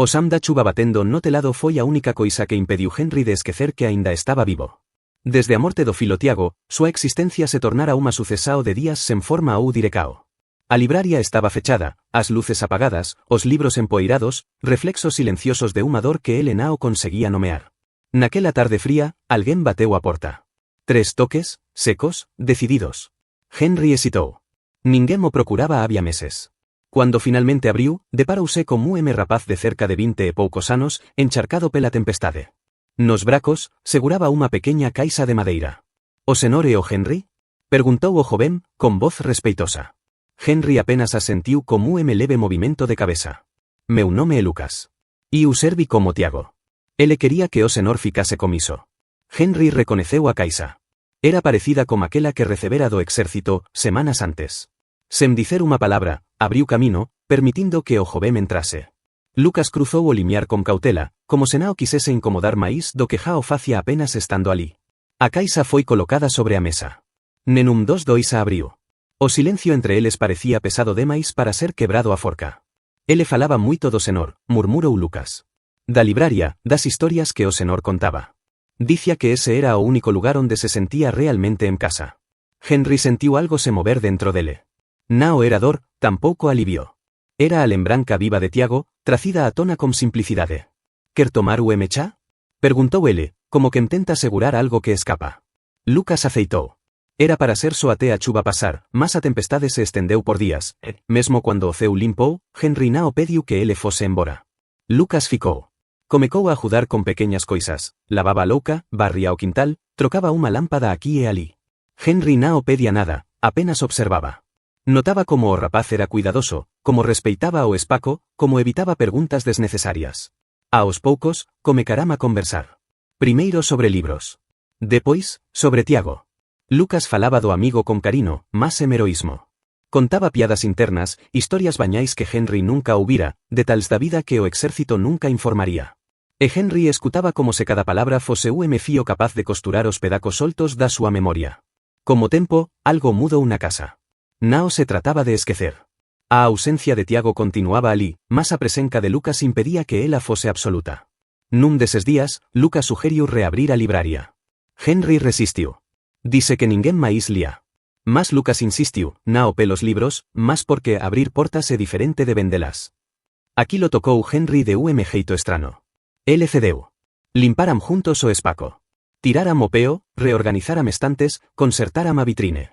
Osam da chuva batendo no telado foi a única coisa que impediu Henry de esquecer que aínda estaba vivo. Desde a morte do filo Tiago, súa existencia se tornara unha sucesao de días sen forma ou direcao. A libraria estaba fechada, as luces apagadas, os libros empoeirados, reflexos silenciosos de unha dor que ele nao conseguía nomear. Naquela tarde fría, alguén bateu a porta. 3 toques, secos, decididos. Henry hesitou. Ninguén o procuraba había meses. Cuando finalmente abriu, deparouse con rapaz de cerca de 20 e poucos anos, encharcado pela tempestade. Nos bracos, seguraba unha pequeña caixa de madeira. «O senor e o Henry?» Preguntou o joven, con voz respeitosa. Henry apenas asentiu con leve movimento de cabeza. «Meu nome é Lucas. Iu servi como Tiago. Ele quería que o senor ficase comiso». Henry reconeceu a caixa. Era parecida como aquela que recebera do exército, semanas antes. Sem dicer unha palabra, abriu camino, permitindo que o jovén entrase. Lucas cruzou o limiar con cautela, como se nao quisese incomodar máis do que xa o facía apenas estando alí. A caixa foi colocada sobre a mesa. Nenum dos dois a abriu. O silencio entre eles parecía pesado demais para ser quebrado a forca. Ele falaba moito do senor, murmurou Lucas. Da libraria, das historias que o senor contaba. Dicía que ese era o único lugar onde se sentía realmente en casa. Henry sentiu algo se mover dentro dele. Nao era dor, tampouco alivio. Era a lembranca viva de Tiago, tracida á tona con simplicidade. «Quer tomar o chá?» Perguntou ele, como que intenta asegurar algo que escapa. Lucas aceitou. Era para ser só até a chuva pasar, mas a tempestade se estendeu por días, e, mesmo cando o ceu limpou, Henry nao pediu que ele fose embora. Lucas ficou. Comecou a ajudar con pequeñas coisas, lavaba a louca, barría o quintal, trocaba unha lámpada aquí e alí. Henry nao pedía nada, apenas observaba. Notaba como o rapaz era cuidadoso, como respeitaba o espaco, como evitaba preguntas desnecesarias. Aos poucos, comecaram a conversar. Primeiro sobre libros. Depois, sobre Tiago. Lucas falaba do amigo con carino, mas sen heroísmo. Contaba piadas internas, historias bañais que Henry nunca ouvira, detalles da vida que o exército nunca informaría. E Henry escutaba como se cada palabra fose fío capaz de costurar os pedacos soltos da súa memoria. Como tempo, algo mudou na casa. Nao se trataba de esquecer. A ausencia de Tiago continuaba alí, mas a presenca de Lucas impedía que ela fose absoluta. Nun deses días, Lucas sugeriu reabrir a libraria. Henry resistiu. Dise que ninguén máis lía. Mas Lucas insistiu, nao pelos libros, mas porque abrir portas é diferente de vendelas. Aquí lo tocou Henry de jeito estrano. Ele cedeu. Limparam juntos o espaco. Tiraram o peo, reorganizaram estantes, consertaram a vitrine.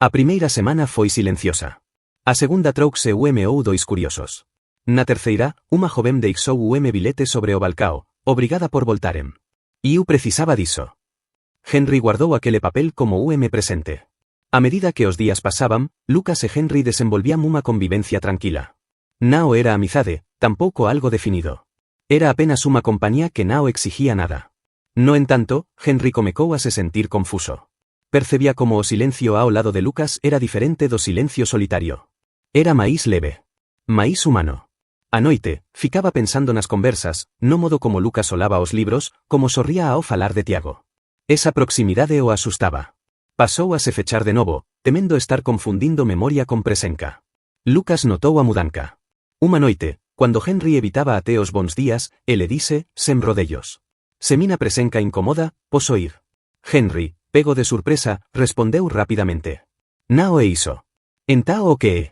A primeira semana foi silenciosa. A segunda trouse ou dois curiosos. Na terceira, unha joven deixou bilete sobre o balcao, obrigada por voltarem. Iu precisaba diso. Henry guardou aquele papel como presente. A medida que os días pasaban, Lucas e Henry desenvolvían unha convivencia tranquila. Nao era amizade, tampouco algo definido. Era apenas unha compañía que nao exigía nada. No entanto, Henry comecou a se sentir confuso. Percebía como o silencio ao lado de Lucas era diferente do silencio solitario. Era máis leve. Máis humano. A noite, ficaba pensando nas conversas, no modo como Lucas olaba os libros, como sorría ao falar de Tiago. Esa proximidade o asustaba. Pasou a se fechar de novo, temendo estar confundindo memoria con presenca. Lucas notou a mudanca. Unha noite, cando Henry evitaba até os bons días, ele dise, sen rodellos. Semina presenca incomoda, poso ir. Henry, pego de sorpresa, respondeu rapidamente. Nao é iso. Entao o que é?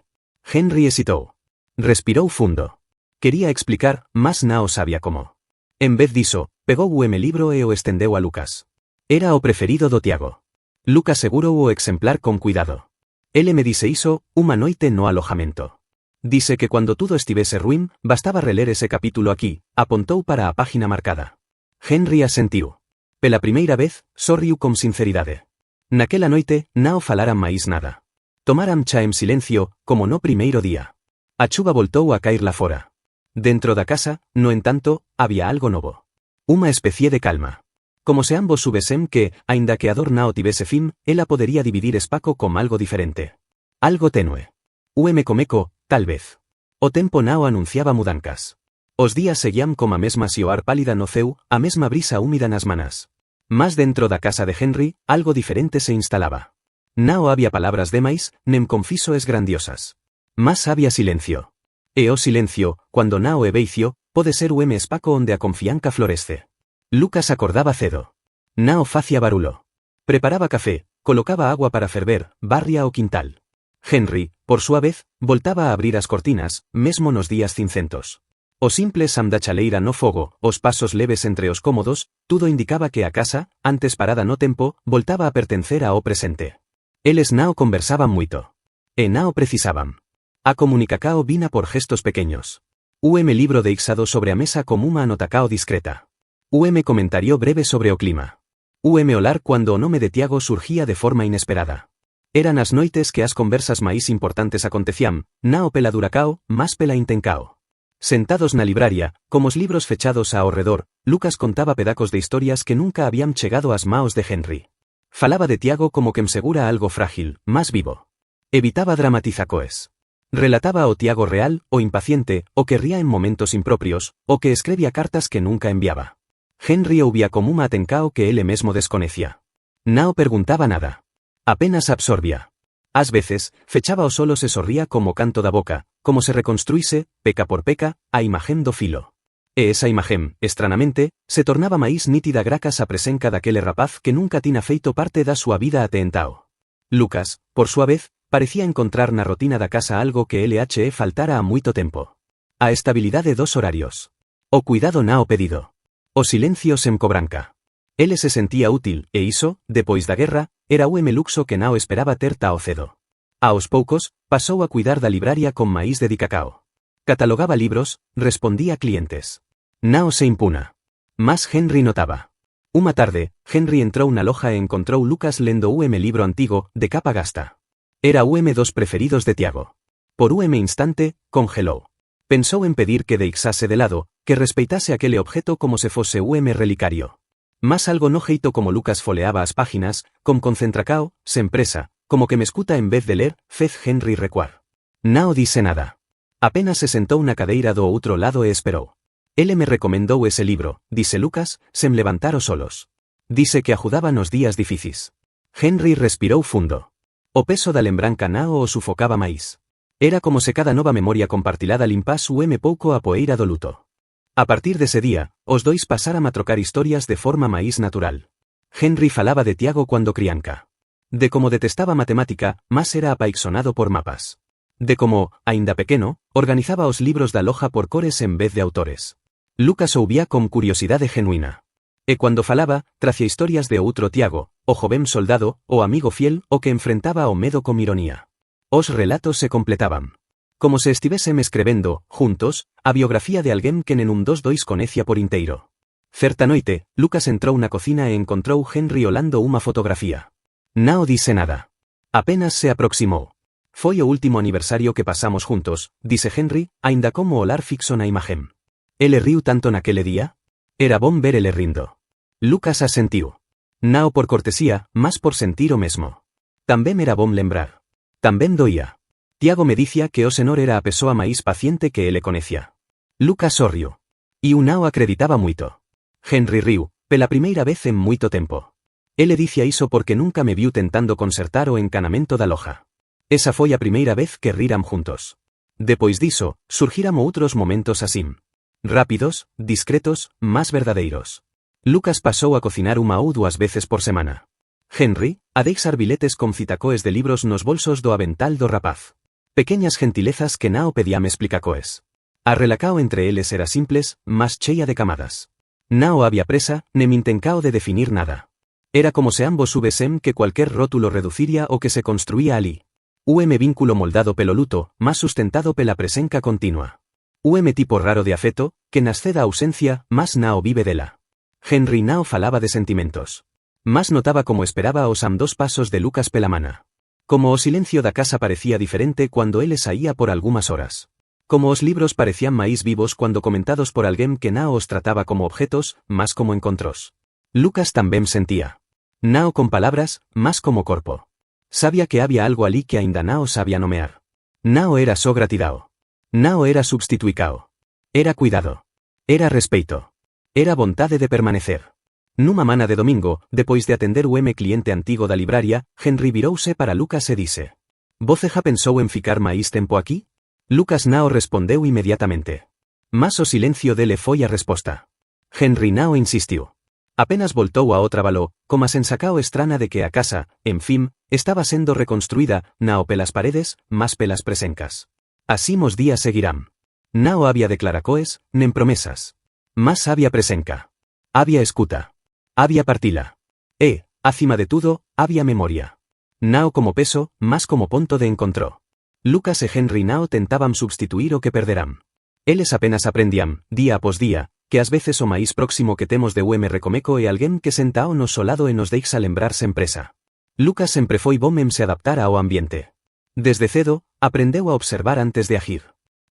Henry hesitou. Respirou fundo. Quería explicar, mas nao sabía como. En vez diso, pegou o libro e o estendeu a Lucas. Era o preferido do Tiago. Lucas segurou o exemplar con cuidado. Ele me dise iso, unha noite no alojamento. Dise que cando tudo estivese ruín, bastaba reler ese capítulo aquí, apontou para a página marcada. Henry asentiu. Pela primeira vez, sorriu con sinceridade. Naquela noite, nao falaran máis nada. Tomaran chá en silencio, como no primeiro día. A chuva voltou a cair lá fora. Dentro da casa, no entanto, había algo novo. Unha especie de calma. Como se ambos subesem que, aínda que a dor nao tivese fin, ela podería dividir espaco con algo diferente. Algo tenue. Comeco, tal vez. O tempo nao anunciaba mudancas. Os días seguían como a mesma xioar pálida no ceu, a mesma brisa húmida nas manas. Mas dentro da casa de Henry, algo diferente se instalaba. Nao había palabras demais, nem confisoes grandiosas. Mas había silencio. E o silencio, cuando nao é beicio, pode ser o espaco onde a confianza florece. Lucas acordaba cedo. Nao facia barulo. Preparaba café, colocaba agua para ferver, barria o quintal. Henry, por súa vez, voltaba a abrir as cortinas, mesmo nos días cincentos. O simple sam da chaleira no fogo, os pasos leves entre os cómodos, tudo indicaba que a casa, antes parada no tempo, voltaba a pertencer ao presente. Eles Nao conversaban moito. E Nao precisaban. A comunicacao vina por gestos pequeños. Libro deixado sobre a mesa como unha anotacao discreta. Comentario breve sobre o clima. Olar cuando o nome de Tiago surgía de forma inesperada. Eran as noites que as conversas máis importantes acontecían, Nao pela duracao, más pela intencao. Sentados na libraria, como os libros fechados ao redor, Lucas contaba pedacos de historias que nunca habían chegado ás maos de Henry. Falaba de Tiago como que segura algo frágil, más vivo. Evitaba dramatizacoes. Relataba o Tiago real, o impaciente, o que ría en momentos impropios, o que escrevía cartas que nunca enviaba. Henry ouvía como un atencao que ele mesmo desconecía. Nao preguntaba nada. Apenas absorbía. Ás veces, fechaba os olos e sorría como canto da boca, como se reconstruíse, peca por peca, a imagen do filo. E esa imagen, estranamente, se tornaba máis nítida gracas a presenca daquele rapaz que nunca tina feito parte da súa vida até entao. Lucas, por súa vez, parecía encontrar na rotina da casa algo que faltara a moito tempo. A estabilidade dos horarios. O cuidado Nao pedido. O silencio sen cobranca. Ele se sentía útil, e iso, depois da guerra, era o luxo que Nao esperaba ter tao cedo. Aos poucos, pasou a cuidar da libraria con maíz de dicacao. Catalogaba libros, respondía a clientes. Nao se impuna. Mas Henry notaba. Unha tarde, Henry entrou na loja e encontrou Lucas lendo libro antigo, de capa gasta. Era dos preferidos de Tiago. Por instante, congelou. Pensou en pedir que deixase de lado, que respeitase aquele objeto como se fose relicario. Mas algo no jeito como Lucas foleaba as páginas, con concentracao, sen presa, como que me escuta en vez de ler, fez Henry recuar. Nao dise nada. Apenas se sentou na cadeira do outro lado e esperou. Ele me recomendou ese libro, dise Lucas, sen levantar os olos. Dise que ajudaba nos días difícis. Henry respirou fundo. O peso da lembranca Nao o sufocaba máis. Era como se cada nova memoria compartilada limpas pouco a poeira do luto. A partir dese día, os dois pasaran a trocar historias de forma máis natural. Henry falaba de Tiago cuando crianca. De como detestaba matemática, mas era apaixonado por mapas. De como, aínda pequeno, organizaba os libros da loja por cores en vez de autores. Lucas ouvía con curiosidade genuína. E cuando falaba, tracia historias de outro Tiago, o joven soldado, o amigo fiel, o que enfrentaba o medo con ironía. Os relatos se completaban. Como se estivésem escrevendo, juntos, a biografía de alguén que nen un dos dois conecia por inteiro. Certa noite, Lucas entrou na cocina e encontrou Henry olando unha fotografía. Nao dise nada. Apenas se aproximou. Foi o último aniversario que pasamos juntos, dise Henry, aínda como olar fixo na imagen. Ele riu tanto naquele día? Era bon ver ele rindo. Lucas asentiu. Nao por cortesía, mas por sentir o mesmo. Tamén era bon lembrar. Tamén doía. Tiago me dicía que o senor era a persoa máis paciente que ele conecia. Lucas sorriu. E Nao acreditaba moito. Henry riu, pela primeira vez en moito tempo. Ele dicía iso porque nunca me viu tentando consertar o encanamento da loja. Esa foi a primeira vez que riram juntos. Depois diso, surgiran outros momentos asín. Rápidos, discretos, más verdadeiros. Lucas pasou a cocinar unha ou dúas veces por semana. Henry, a deixar biletes con citacoes de libros nos bolsos do avental do rapaz. Pequeñas gentilezas que Nao pedíame explicacoes. A relacao entre eles era simples, mas cheia de camadas. Nao había presa, nem intencao de definir nada. Era como se ambos subesem que cualquier rótulo reduciría o que se construía alí. Vínculo moldado pelo luto, mas sustentado pela presenca continua. Tipo raro de afeto, que nasce da ausencia, mas Nao vive dela. Henry Nao falaba de sentimentos. Mas notaba como esperaba os dos pasos de Lucas pela mana. Como o silencio da casa parecía diferente cuando ele saía por algunhas horas. Como os libros parecían máis vivos cuando comentados por alguén que Nao os trataba como objetos, más como encontros. Lucas tamén sentía. Nao con palabras, más como corpo. Sabía que había algo alí que aínda Nao sabía nomear. Nao era só gratidao. Nao era substituicao. Era cuidado. Era respeito. Era vontade de permanecer. Nunha mana de domingo, depois de atender o cliente antigo da libraria, Henry virouse para Lucas e dise: «Voce ja pensou en ficar máis tempo aquí?» Lucas Nao respondeu inmediatamente. Mas o silencio dele foi a resposta. Henry Nao insistiu. Apenas voltou a outra való, como a sensacao estrana de que a casa, en fin, estaba sendo reconstruída, nao pelas paredes, mas pelas presencas. Así mos días seguirán. Nao había declaracoes, nen promesas. Mas había presenca. Había escuta. Había partila. E, acima de tudo, había memoria. Nao como peso, mas como ponto de encontró. Lucas e Henry Nao tentaban substituir o que perderán. Eles apenas aprendían, día após día, que ás veces o máis próximo que temos de Recomeco é alguén que senta ao noso lado e nos deixa lembrarse empresa. Lucas sempre foi bom en se adaptar ao ambiente. Desde cedo, aprendeu a observar antes de agir.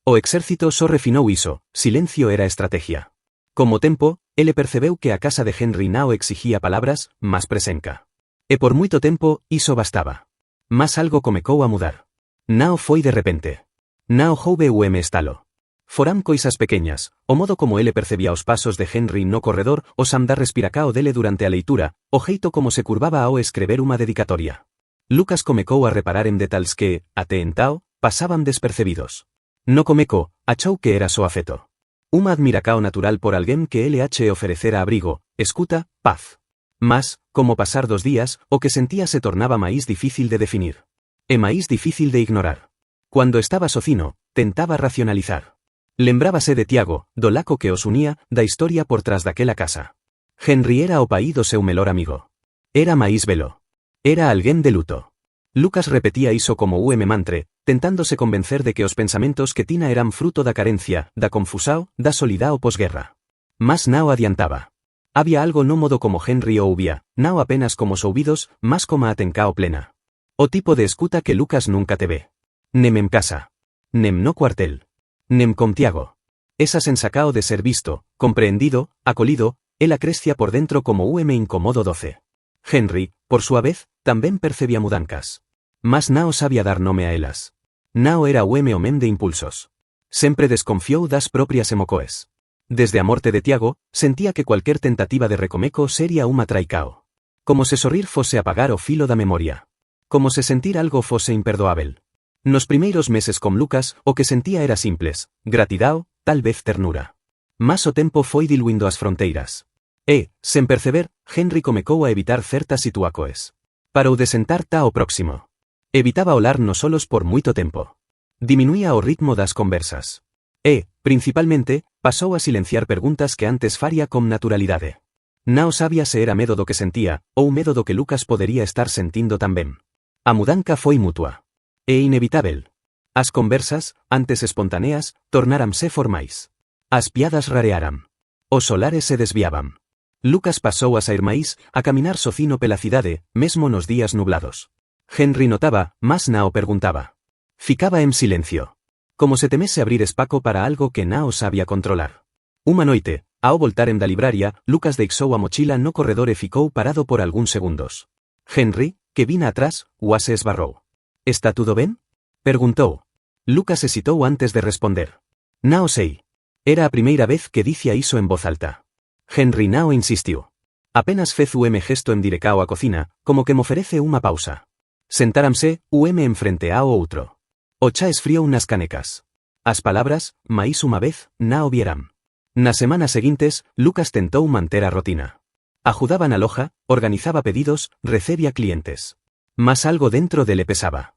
O exército só refinou iso, silencio era estrategia. Como tempo, ele percebeu que a casa de Henry Nao exigía palabras, mas presenca. E por moito tempo, iso bastaba. Mas algo comecou a mudar. Nao foi de repente. Nao houve estalo. Foran coisas pequeñas, o modo como ele percebía os pasos de Henry no corredor, o samdar respiracao dele durante a leitura, o jeito como se curvaba ao escrever unha dedicatoria. Lucas comecou a reparar en detalles que, até entao, pasaban despercebidos. No comeco, achou que era só afeto. Unha admiracao natural por alguén que LH ofrecera abrigo, escuta, paz. Mas, como pasar dos días, o que sentía se tornaba máis difícil de definir. E máis difícil de ignorar. Cuando estaba socino, tentaba racionalizar. Lembrábase de Tiago, do laco que os unía, da historia por tras daquela casa. Henry era o paí do seu melor amigo. Era máis velo. Era alguén de luto. Lucas repetía iso como mantre, tentándose convencer de que os pensamentos que tina eran fruto da carencia, da confusao, da solidao posguerra. Mas Nao adiantaba. Había algo no modo como Henry o ubía, Nao apenas como soubidos, mas como atencao plena. O tipo de escuta que Lucas nunca te ve. Nem en casa. Nem no cuartel. Nem con Tiago. Esa sensacao de ser visto, comprendido, acolido, ela crescia por dentro como incómodo doce. Henry, por súa vez, tamén percebía mudancas. Mas Nao sabía dar nome a elas. Nao era o men de impulsos. Sempre desconfiou das propias emocoes. Desde a morte de Tiago, sentía que cualquier tentativa de recomeco sería unha traicao. Como se sorrir fose apagar o filo da memoria. Como se sentir algo fose imperdoável. Nos primeiros meses con Lucas, o que sentía era simples, gratidao, tal vez ternura. Mas o tempo foi diluindo as fronteiras. E, sen perceber, Henry comecou a evitar certas situacoes. Parou de sentar o próximo. Evitaba olar nos solos por moito tempo. Diminuía o ritmo das conversas. E, principalmente, pasou a silenciar preguntas que antes faría con naturalidade. Nao sabía se era medo do que sentía, ou medo do que Lucas podería estar sentindo tamén. A mudanca foi mutua. É inevitável. As conversas, antes espontaneas, tornáranse formais. As piadas rarearan. Os solares se desviaban. Lucas pasou a sair máis, a caminar socino pela cidade, mesmo nos días nublados. Henry notaba, mas Nao perguntaba. Ficaba en silencio. Como se temese abrir espaco para algo que Nao sabía controlar. Unha noite, ao voltaren da libraria, Lucas deixou a mochila no corredor e ficou parado por algúns segundos. Henry, que vina atrás, se esbarrou. «Está tudo ben?» Perguntou. Lucas hesitou antes de responder. «Nao sei». Era a primeira vez que dicía iso en voz alta. Henry Nao insistiu. Apenas fez gesto en direcao a cocina, como que me oferece unha pausa. Sentáramse, en frente ao outro. O chá esfriou nas canecas. As palabras, máis unha vez, Nao vieran. Nas semanas seguintes, Lucas tentou manter a rotina. Ajudaba na loja, organizaba pedidos, recebía clientes. Mas algo dentro dele pesaba.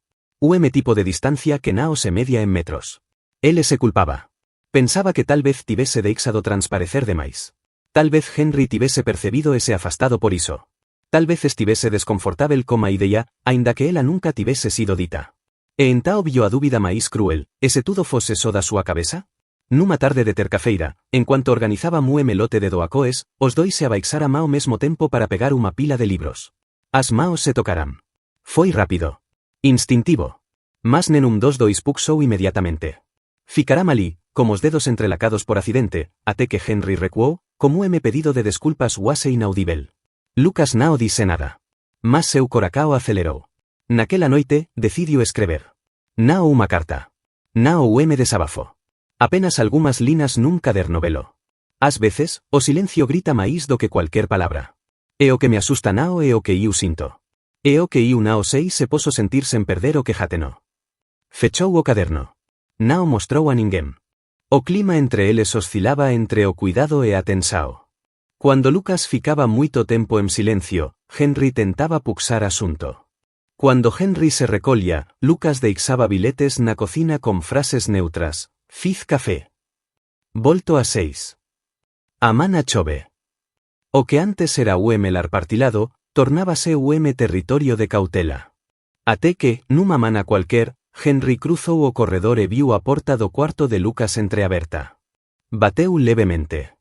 Tipo de distancia que Nao se media en metros. Ele se culpaba. Pensaba que tal vez tivese deixado transparecer demais. Tal vez Henry tivese percebido ese afastado por iso. Tal vez estivese desconfortável coma idea, aínda que ela nunca tivese sido dita. E entao vio a dúbida máis cruel, e se tudo fose só da súa cabeza? Nunha tarde de tercafeira, en cuanto organizaba lote de doacoes, os dois se abaixaran ao mesmo tempo para pegar unha pila de libros. As maos se tocaran. Foi rápido. Instintivo. Mas nenum dos dois puxou inmediatamente. Ficaram ali, como os dedos entrelacados por accidente, até que Henry recuou, como pedido de desculpas inaudível. Lucas Nao dise nada. Mas seu coracao acelerou. Naquela noite, decidiu escrever. Nao unha carta. Nao desabafo. Apenas algunhas linas nun caderno velo. Ás veces, o silencio grita máis do que cualquier palabra. É o que me asusta Nao e o que iu sinto. É o que iu Nao sei se poso sentir sen perder o que jateno. Fechou o caderno. Nao mostrou a ninguén. O clima entre eles oscilaba entre o cuidado e a tensao. Cuando Lucas ficaba muito tempo en silencio, Henry tentaba puxar asunto. Cuando Henry se recolla, Lucas deixaba biletes na cocina con frases neutras. Fiz café. Volto a 6. A mana chove. O que antes era lar partilado, tornábase territorio de cautela. Até que, nunha mana cualquier, Henry cruzou o corredor e viu a porta do cuarto de Lucas entreaberta. Bateu levemente.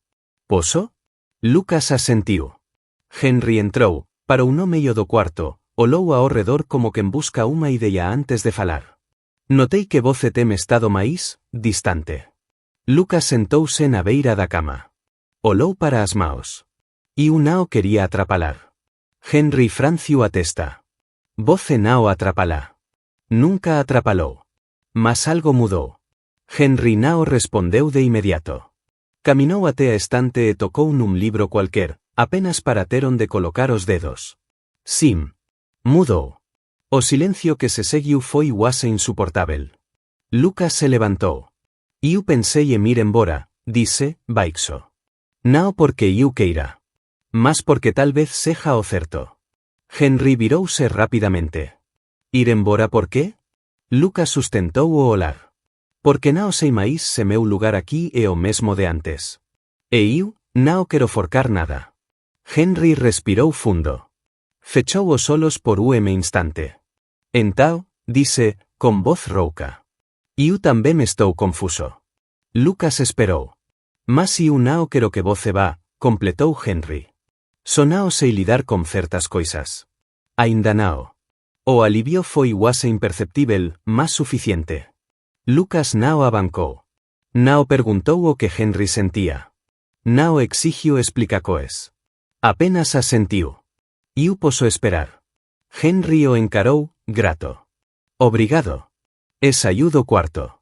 Poso? Lucas asentiu. Henry entrou, parou no medio do cuarto, olou ao redor como quen busca unha idea antes de falar. Notei que voce tem estado máis distante. Lucas sentouse na beira da cama. Olou para as maos. E nao quería atrapalar. Henry franciu a testa. Voce nao atrapalá. Nunca atrapalou. Mas algo mudou. Henry nao respondeu de inmediato. Caminou até a estante e tocou nun libro cualquier, apenas para ter onde colocar os dedos. Sim. Mudou. O silencio que se seguiu foi quase insuportável. Lucas se levantou. Eu pensei en ir embora, disse, baixo. Nao porque eu queira. Mas porque tal vez seja o certo. Henry virouse rapidamente. Ir embora por qué? Lucas sustentou o olar. Porque nao sei máis se meu lugar aquí é o mesmo de antes. E eu, nao quero forcar nada. Henry respirou fundo. Fechou os ollos por instante. Entao, disse, con voz rouca. Eu tamén estou confuso. Lucas esperou. Mas eu nao quero que voce vá, completou Henry. Sonao sei lidar con certas coisas. Aínda nao. O alivio foi quase imperceptível, mas suficiente. Lucas nao abancou. Nao perguntou o que Henry sentía. Nao exigiu explicacoes. Apenas asentiu. Eu poso esperar. Henry o encarou, grato. Obrigado. E saiu do cuarto.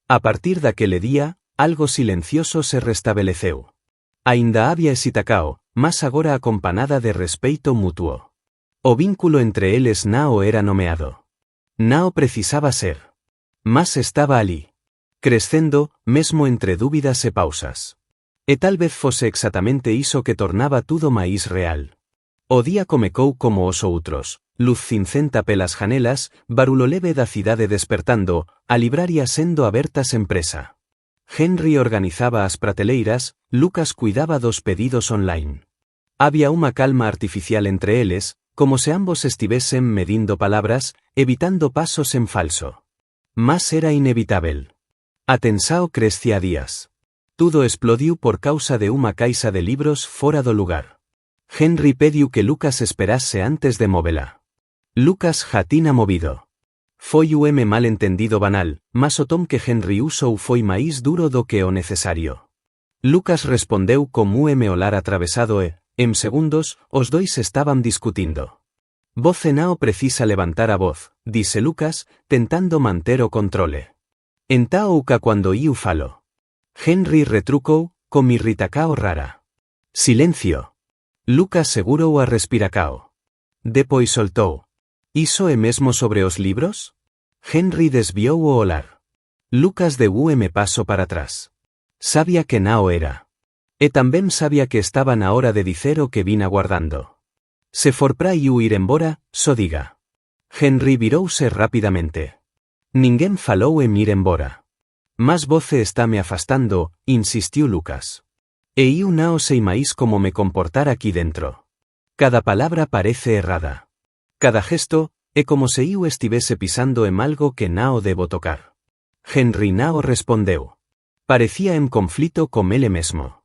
A partir daquele día, algo silencioso se restabeleceu. Aínda había esitacao, mas agora acompanada de respeito mutuo. O vínculo entre eles nao era nomeado. Nao precisaba ser. Mas estaba ali. Crescendo, mesmo entre dúbidas e pausas. E tal vez fose exactamente iso que tornaba tudo máis real. O día comecou como os outros, luz cincenta pelas janelas, barulo leve da cidade despertando, a libraria sendo aberta sen presa. Henry organizaba as prateleiras, Lucas cuidaba dos pedidos online. Había unha calma artificial entre eles, como se ambos estivesen medindo palabras, evitando pasos en falso. Mas era inevitável. A tensao crescia días. Tudo explodiu por causa de unha caixa de libros fora do lugar. Henry pediu que Lucas esperase antes de movela. Lucas jatina movido. Foi mal entendido banal, mas o tom que Henry usou foi máis duro do que o necesario. Lucas respondeu con olar atravesado e, en segundos, os dois estaban discutindo. Voce nao precisa levantar a voz, disse Lucas, tentando manter o controle. Entao uca cuando iu falo. Henry retrucou, con irritacao rara. Silencio. Lucas segurou a respiracao. Depois soltou. Iso é mesmo sobre os libros? Henry desviou o olar. Lucas deu paso para atrás. Sabía que nao era. E tamén sabía que estaba na hora de dicer o que vin aguardando. Se for pra iu ir embora, só diga. Henry virouse rapidamente. Ninguén falou en ir embora. Mas voce estáme afastando, insistiu Lucas. E iu nao sei máis como me comportar aquí dentro. Cada palabra parece errada. Cada gesto, é como se iu estivese pisando en algo que nao debo tocar. Henry nao respondeu. Parecía en conflito con ele mesmo.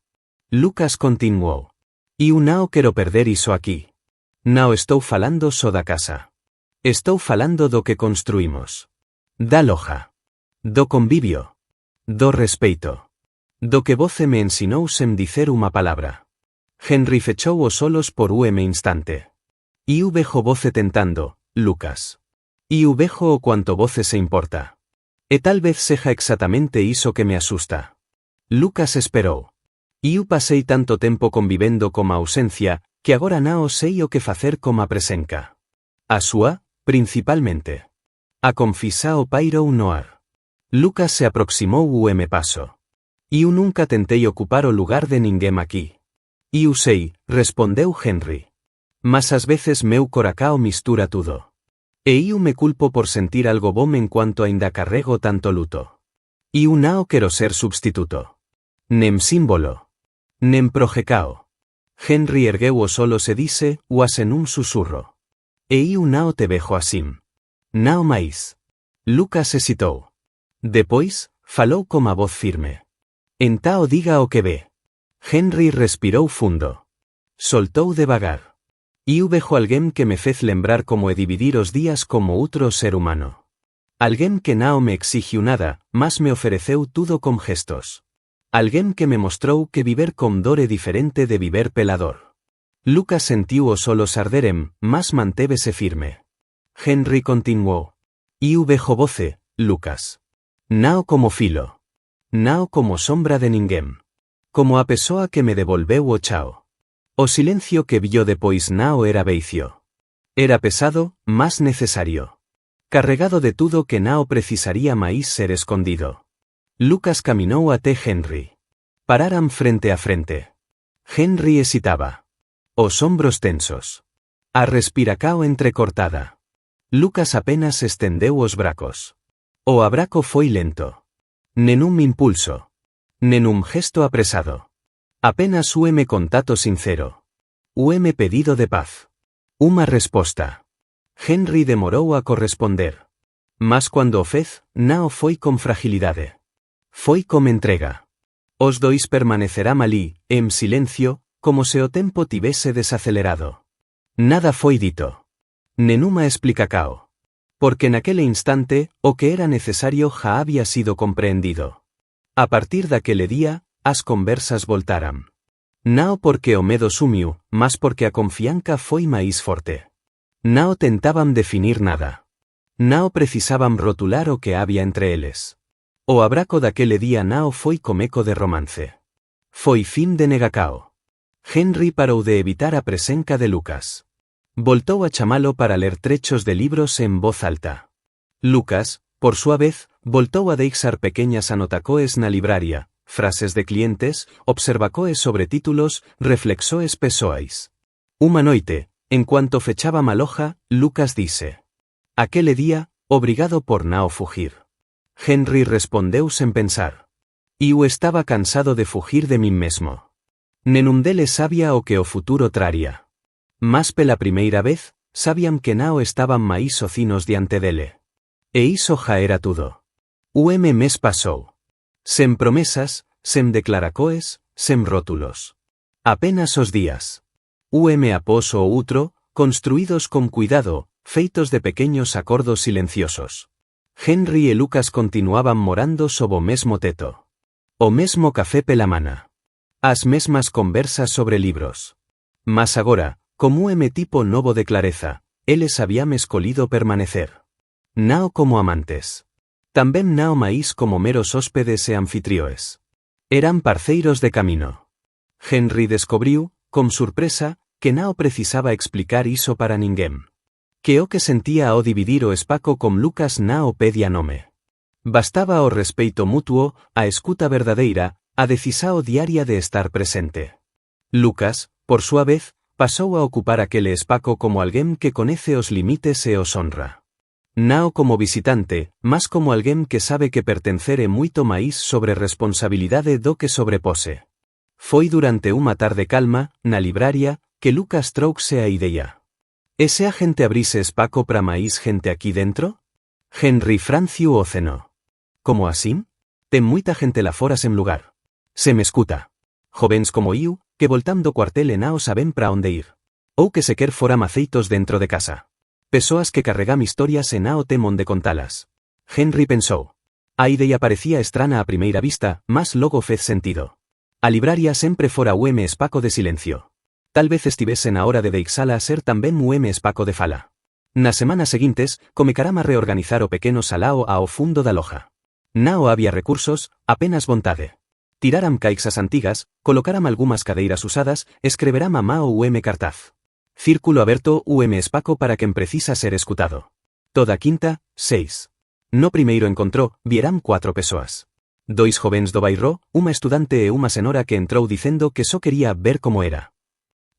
Lucas continuou. Iu nao quero perder iso aquí. Nao estou falando só da casa. Estou falando do que construímos. Da loja. Do convivio. Do respeito. Do que voce me ensinou sen dicer unha palabra. Henry fechou os ollos por instante. Iu vejo voce tentando, Lucas. Iu vejo o cuanto voce se importa. E tal vez seja exactamente iso que me asusta. Lucas esperou. Iu pasei tanto tempo convivendo coma ausencia, que agora nao sei o que facer coma presenca. A súa, principalmente. A confisa o pairo un noar. Lucas se aproximou paso. Iu nunca tentei ocupar o lugar de ninguém aqui. Iu sei, respondeu Henry. Mas ás veces meu coracao mistura tudo. E iu me culpo por sentir algo bom enquanto ainda carrego tanto luto. Iu nao quero ser substituto. Nem símbolo. Nem projecao. Henry ergueu os olos e dise, uas en un susurro. E iu nao te vejo asim. Nao máis. Lucas hesitou. Depois, falou coma voz firme. Entao diga o que ve. Henry respirou fundo. Soltou devagar. Iu vejo alguén que me fez lembrar como e dividir os días como outro ser humano. Alguén que nao me exigiu nada, mas me ofereceu tudo con gestos. Alguén que me mostrou que viver con dor é diferente de viver pelador. Lucas sentiu os olos arderen, mas mantévese firme. Henry continuou. Iu vejo voce, Lucas. Nao como filo. Nao como sombra de ninguén. Como a persoa que me devolveu o chao. O silencio que vio depois nao era beicio. Era pesado, mas necesario. Carregado de tudo que nao precisaría máis ser escondido. Lucas caminou até Henry. Pararan frente a frente. Henry hesitaba. Os ombros tensos. A respiracao entrecortada. Lucas apenas estendeu os bracos. O abraco foi lento. Nen un impulso. Nen un gesto apresado. Apenas un contato sincero. Un pedido de paz. Unha resposta. Henry demorou a corresponder. Mas cuando o fez, nao foi con fragilidade. Foi com entrega. Os dois permanecerán alí, en silencio, como se o tempo tivese desacelerado. Nada foi dito. Nenuma explicacao. Porque naquele instante, o que era necesario já había sido compreendido. A partir daquele día, as conversas voltaran. Nao porque o medo sumiu, mas porque a confianza foi máis forte. Nao tentaban definir nada. Nao precisaban rotular o que había entre eles. O abraco daquele día nao foi comeco de romance. Foi fin de negacao. Henry parou de evitar a presenca de Lucas. Voltou a chamalo para ler trechos de libros en voz alta. Lucas, por súa vez, voltou a deixar pequeñas anotacoes na libraria, frases de clientes, observacoes sobre títulos, reflexoes persoais. Unha noite, en cuanto fechaba maloja, Lucas dise. Aquele día, obrigado por nao fugir. Henry respondeu sen pensar. Iu estaba cansado de fugir de min mesmo. Nenun deles sabía o que o futuro traría. Mas pela primeira vez, sabían que nao estaban máis ocinos diante dele. E iso já era tudo. Mes pasou. Sen promesas, sen declaracoes, sen rótulos. Apenas os días. Após o outro, construídos con cuidado, feitos de pequeños acordos silenciosos. Henry e Lucas continuaban morando sob o mesmo teto. O mesmo café pela mana. As mesmas conversas sobre libros. Mas agora, como tipo novo de clareza, eles habían escolhido permanecer. Nao como amantes. Tamén nao máis como meros hóspedes e anfitrioes. Eran parceiros de camino. Henry descobriu, con sorpresa, que nao precisaba explicar iso para ninguén. Que o que sentía ao dividir o espaco con Lucas nao pedía nome. Bastaba o respeito mutuo, a escuta verdadeira, a decisao diaria de estar presente. Lucas, por súa vez, pasou a ocupar aquele espaco como alguén que coñece os limites e os honra. Nao como visitante, mas como alguén que sabe que pertencer é moito máis sobre responsabilidade do que sobrepose. Foi durante unha tarde calma, na libraria, que Lucas trouxe a idea. E se a gente abrise espaco para máis gente aquí dentro? Henry franciu o ceno. Como así? Ten moita gente lá fora sen lugar. Se me escuta. Jovens como iu, que voltando cuartel e nao saben pra onde ir. Ou que sequer fora maceitos dentro de casa. Pesoas que carregam historias e nao temon de contalas. Henry pensou. A idea parecía estrana a primeira vista, mas logo fez sentido. A libraria sempre fora espaco de silencio. Tal vez estivese na hora de deixala a ser tamén espaco de fala. Nas semanas seguintes, comecarama reorganizar o pequeno salao ao fundo da loja. Nao había recursos, apenas vontade. Tiraram caixas antigas, colocaram algunhas cadeiras usadas, escreveram a mao cartaz. Círculo aberto espaco para quen precisa ser escutado. Toda quinta, 6. No primeiro encontró, vieram 4 persoas. Dois jovens do bairro, uma estudante e uma senhora que entrou dizendo que só quería ver como era.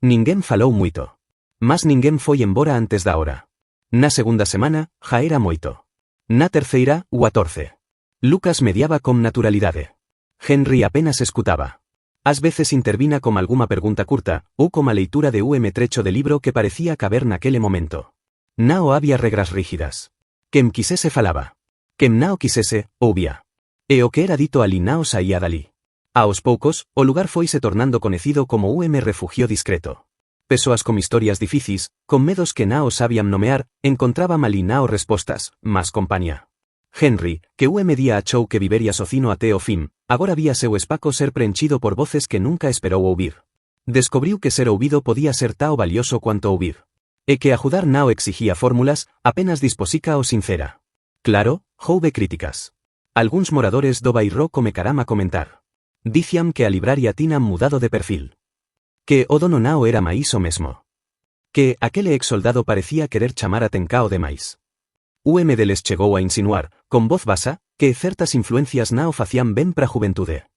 Ninguén falou moito. Mas ninguén foi embora antes da hora. Na segunda semana, ja era moito. Na terceira, o 14. Lucas mediaba con naturalidade. Henry apenas escutaba. Ás veces intervina con alguma pergunta curta, ou coma leitura de trecho de libro que parecía caber naquele momento. Nao había regras rígidas. Quen quisese falaba. Quen nao quisese, ouvía. E o que era dito ali nao saía dali. Aos poucos, o lugar foise tornando conhecido como refugio discreto. Persoas con historias difícis, con medos que nao sabían nomear, encontraban ali nao respostas, mas compañía. Henry, que día achou que vivería socino até o fin, agora vía seu espaco ser preenchido por voces que nunca esperou ouvir. Descubriu que ser ouvido podía ser tao valioso cuanto ouvir. E que ajudar nao exigía fórmulas, apenas disposica o sincera. Claro, houve críticas. Alguns moradores do bairro comecaram a comentar. Dicían que a libraria tinan mudado de perfil. Que o dono nao era máis o mesmo. Que aquele ex-soldado parecía querer chamar a tencao demais. Deles chegou a insinuar, con voz basa, que certas influencias nao facían ben pra juventude.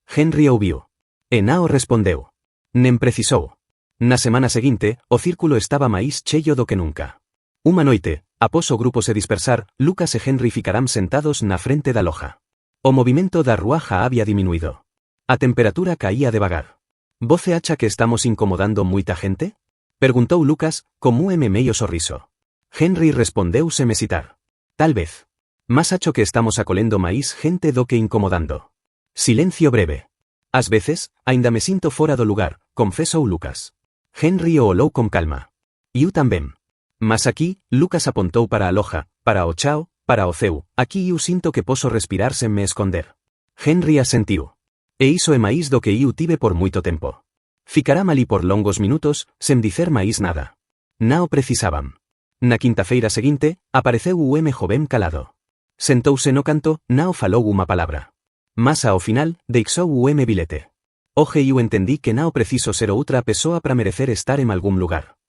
Henry ouviu. E nao respondeu. Nem precisou. Na semana seguinte, o círculo estaba máis cheio do que nunca. Unha noite, após o grupo se dispersar, Lucas e Henry ficarán sentados na frente da loja. O movimento da rúa ja había diminuído. A temperatura caía devagar. «Voce acha que estamos incomodando moita gente?» Perguntou Lucas, con meio sorriso. Henry respondeu sen hesitar. Tal vez. Mas acho que estamos acolendo máis gente do que incomodando. Silencio breve. Ás veces, aínda me sinto fora do lugar, confesou Lucas. Henry o olou con calma. Eu tamén. Mas aquí, Lucas apontou para a loja, para o chao, para o ceu, aquí eu sinto que poso respirar sen me esconder. Henry asentiu. E iso é máis do que eu tive por moito tempo. Ficarám ali por longos minutos, sen dicer máis nada. Nao precisaban. Na quinta-feira seguinte, apareceu o joven calado. Sentouse no canto, nao falou unha palabra. Mas ao final, deixou o bilete. Hoxe eu entendí que nao preciso ser outra persoa para merecer estar en algún lugar.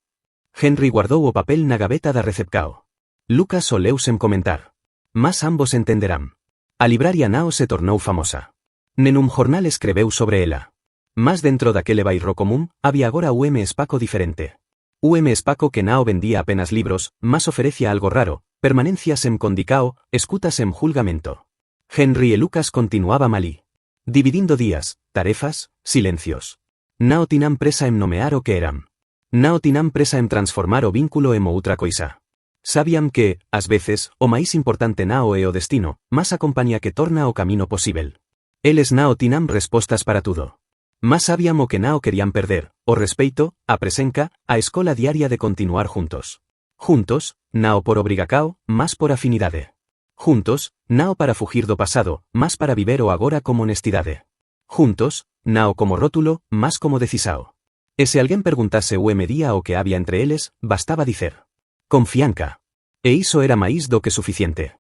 Henry guardou o papel na gaveta da recepcao. Lucas o leu sen comentar. Mas ambos entenderán. A libraria nao se tornou famosa. Nenun jornal escreveu sobre ela. Mas dentro daquele bairro común, había agora espaco diferente. Espaco que nao vendía apenas libros, mas oferecía algo raro, permanencias en condicao, escutas en julgamento. Henry e Lucas continuaban alí. Dividindo días, tarefas, silencios. Nao tinan presa en nomear o que eran. Nao tinan presa en transformar o vínculo en outra coisa. Sabían que, ás veces, o máis importante nao é o destino, mas a compañía que torna o camino posível. Eles nao tinan respostas para tudo. Mas sabían o que nao querían perder, o respeito, a presenca, a escola diaria de continuar juntos. Juntos, nao por obrigacao, mas por afinidade. Juntos, nao para fugir do pasado, mas para viver o agora como honestidade. Juntos, nao como rótulo, mas como decisao. E se alguén perguntase día o que había entre eles, bastaba dicer. Confianca. E iso era máis do que suficiente.